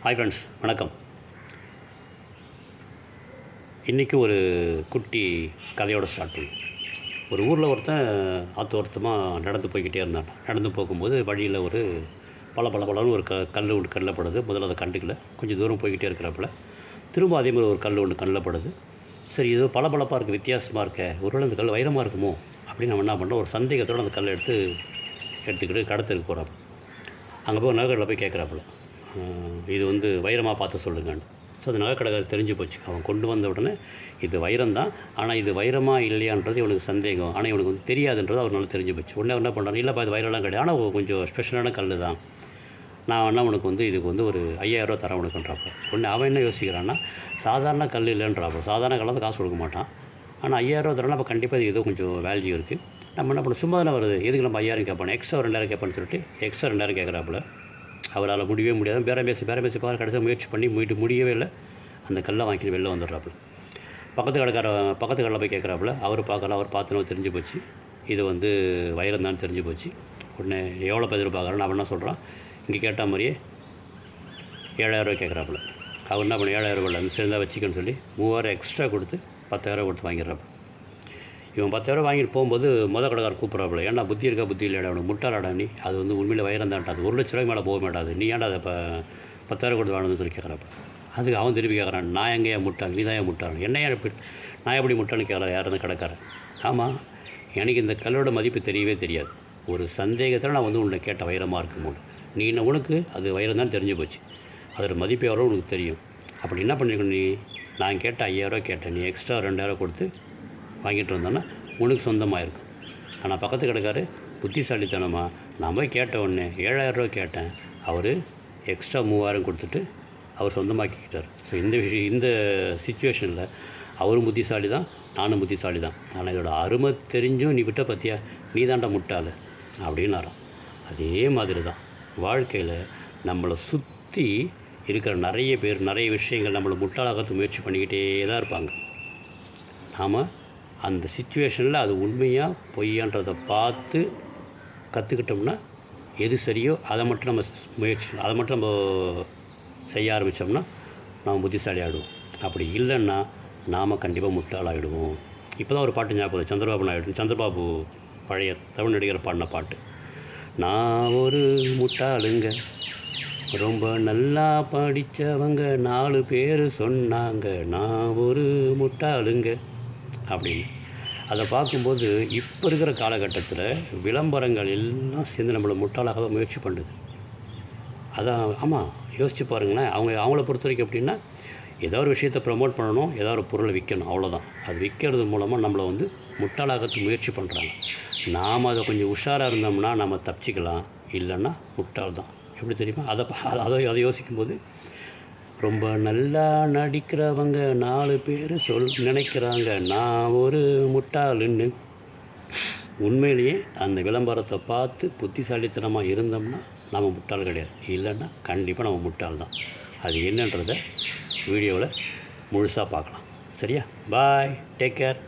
Hi friends, வணக்கம். இன்றைக்கி ஒரு குட்டி கதையோடு ஸ்டார்ட் பண்ணும். ஒரு ஊரில் ஒருத்தன் ஆத்தோரத்தமாக நடந்து போய்கிட்டே இருந்தான். நடந்து போகும்போது வழியில் ஒரு பளபளன்னு ஒரு கல் ஒன்று கண்ணில் படுது. முதல்ல அதை கண்டுக்கல. கொஞ்சம் தூரம் போய்கிட்டே இருக்கிறப்பல திரும்ப அதே மாதிரி ஒரு கல் ஒன்று கண்ணில் படுது. சரி, ஏதோ பளபளப்பாக இருக்குது, வித்தியாசமாக இருக்க, ஒருவேளை அந்த கல் வைரமாக இருக்குமோ அப்படின்னு நம்ம என்ன பண்ணுறோம், ஒரு சந்தேகத்தோடு அந்த கல்லை எடுத்துக்கிட்டு கடத்தலுக்கு போகிறாப்புல. அங்கே போய் நகைக்கடையில் போய் கேட்குறாப்புல, இது வைரமாக பார்த்து சொல்லுங்கன்னு. ஸோ அந்த நகைக்கடைக்காரர் தெரிஞ்சு போச்சு. அவன் கொண்டு வந்த உடனே இது வைரம் தான், ஆனால் இது வைரமாக இல்லையான்றது இவனுக்கு சந்தேகம். ஆனால் இவனுக்கு தெரியாதுன்றது அவர் நல்லா தெரிஞ்சு போச்சு. உடனே என்ன பண்ணுறாரு, இல்லைப்பா இது வைரம்லாம் கிடையாது, ஆனால் கொஞ்சம் ஸ்பெஷலான கல் தான், நான் வேணா உனக்கு இதுக்கு ஒரு 5000 ரூபா தரேன் உனக்குன்றாப்போ. உடனே அவன் என்ன யோசிக்கிறான்னா, சாதாரண கல் இல்லைன்றாப்போ. சாதாரண கல் தான் காசு கொடுக்க மாட்டான், ஆனால் 5000 ரூபா தரேன்னா அப்போ கண்டிப்பாக இது ஏதோ கொஞ்சம் வேல்யூ இருக்குது. நம்ம என்ன பண்ண, சும்மா தானே வருது, எதுக்கு நம்ம 5000 கேட்பானே, எக்ஸ்ட்ரா 2000 கேட்பான்னு சொல்லிட்டு எக்ஸ்ட்ரா 2000 கேட்குறாப்புல. அவரால் முடியவே முடியாது. பேரம் பேசி பார்த்து கடைசியாக முயற்சி பண்ணி முடியவே இல்லை. அந்த கல்லை வாங்கிட்டு வெளில வந்துடுறாப்புல. பக்கத்து கடையில் போய் கேட்குறாப்புல. அவர் பார்க்கலாம். அவர் பார்த்துன்னு தெரிஞ்சு போச்சு, இது வைரம் தான் தெரிஞ்சு போச்சு. உடனே எவ்வளோ எதிர்பார்க்குறான்னு அவன் என்ன சொல்கிறான், இங்கே கேட்ட மாதிரியே 7000 ரூபா கேட்குறாப்புல. அவர் என்ன பண்ண, 7000 ரூபாய் அந்த சேர்ந்தால் வச்சுக்கன்னு சொல்லி 3000 எக்ஸ்ட்ரா கொடுத்து 10000 கொடுத்து வாங்கிடுறாப்புல. இவன் 10000 வாங்கிட்டு போகும்போது கடைக்காரர் கூப்பிட்றாப்புல, ஏன்னா புத்தி இருக்கா புத்தி இல்லைடா, அவனுக்கு முட்டாளாடா நீ, அது உண்மையில் வைரம் தான்டா, அது 1 லட்ச ரூபாய்க்கு மேலே போக மாட்டாது, நீ ஏன்டா அதை இப்போ 10000 கொடுத்து வாங்கணும்னு சொல்லி கேட்குறாப்புல. அதுக்கு அவன் திருப்பி கேட்குறான், நான் எங்கேயா முட்டாள், நீ தான் ஏன் முட்டாள், என்ன நான் எப்படி முட்டாள்னு கேட்குறேன் யார் அந்த கடைக்காரன். ஆமாம், எனக்கு இந்த கல்லோட மதிப்பு தெரியவே தெரியாது, ஒரு சந்தேகத்தில் நான் உன்னை கேட்ட வைரமாக இருக்குமோன்னு, நீ உனக்கு அது வைரம் தான் தெரிஞ்சு போச்சு, அதோட மதிப்பு எவ்வளோ உனக்கு தெரியும், அப்படி என்ன பண்ணிருக்கணும், நீ நான் கேட்ட 5000 ரூபா கேட்டேன், நீ எக்ஸ்ட்ரா 2000 கொடுத்து வாங்கிட்டு வந்தோன்னா உனக்கு சொந்தமாக இருக்கும். ஆனால் பக்கத்து கடைக்காரு புத்திசாலித்தனமாக, நான் போய் கேட்ட உடனே 7000 ரூபா கேட்டேன், அவர் எக்ஸ்ட்ரா 3000 கொடுத்துட்டு அவர் சொந்தமாக்கிக்கிட்டார். ஸோ இந்த சுச்சுவேஷனில் அவரும் புத்திசாலி தான், நானும் புத்திசாலி தான், ஆனால் இதோட அருமை தெரிஞ்சும் நீ விட்ட பற்றியா, நீ தாண்டா முட்டாள் அப்படின்னாராம். அதே மாதிரி தான் வாழ்க்கையில் நம்மளை சுற்றி இருக்கிற நிறைய பேர் நிறைய விஷயங்கள் நம்மளை முட்டாளாகிறதுக்கு முயற்சி பண்ணிக்கிட்டே தான் இருப்பாங்க. நாம் அந்த சுச்சுவேஷனில் அது உண்மையாக பொய்யான்றதை பார்த்து கற்றுக்கிட்டோம்னா எது சரியோ அதை மட்டும் நம்ம செய்ய ஆரம்பித்தோம்னா நாம் புத்திசாலி ஆகிடுவோம். அப்படி இல்லைன்னா நாம் கண்டிப்பாக முட்டாளாகிடுவோம். இப்போ தான் ஒரு பாட்டு ஞாபகம், சந்திரபாபு பழைய தமிழ் நடிகர் பாடின பாட்டு, நான் ஒரு முட்டாளுங்க, ரொம்ப நல்லா படித்தவங்க 4 பேர் சொன்னாங்க, நான் ஒரு முட்டாளுங்க அப்படின்னு. அதை பார்க்கும்போது இப்போ இருக்கிற காலகட்டத்தில் விளம்பரங்கள் எல்லாம் சேர்ந்து நம்மளை முட்டாளாக தான் முயற்சி பண்ணுது. அதான், ஆமாம், யோசித்து பாருங்களேன். அவங்கள பொறுத்த வரைக்கும் எப்படின்னா, ஏதோ ஒரு விஷயத்தை ப்ரமோட் பண்ணணும், ஏதோ ஒரு பொருளை விற்கணும், அவ்வளோதான். அது விற்கிறது மூலமாக நம்மளை முட்டாளாகிறதுக்கு முயற்சி பண்ணுறாங்க. நாம் அதை கொஞ்சம் உஷாராக இருந்தோம்னா நம்ம தப்பிச்சிக்கலாம், இல்லைன்னா முட்டாள் தான். எப்படி தெரியுமா, அதை யோசிக்கும்போது, ரொம்ப நல்லா நடிக்கிறவங்க 4 பேர் நினைக்கிறாங்க, நான் ஒரு முட்டாளுன்னு. உண்மையிலேயே அந்த விளம்பரத்தை பார்த்து புத்திசாலித்தனமாக இருந்தோம்னா நம்ம முட்டாள் கிடையாது, இல்லைன்னா கண்டிப்பாக நம்ம முட்டாள் தான். அது என்னன்றதை வீடியோவில் முழுசாக பார்க்கலாம். சரியா? பாய், டேக் கேர்.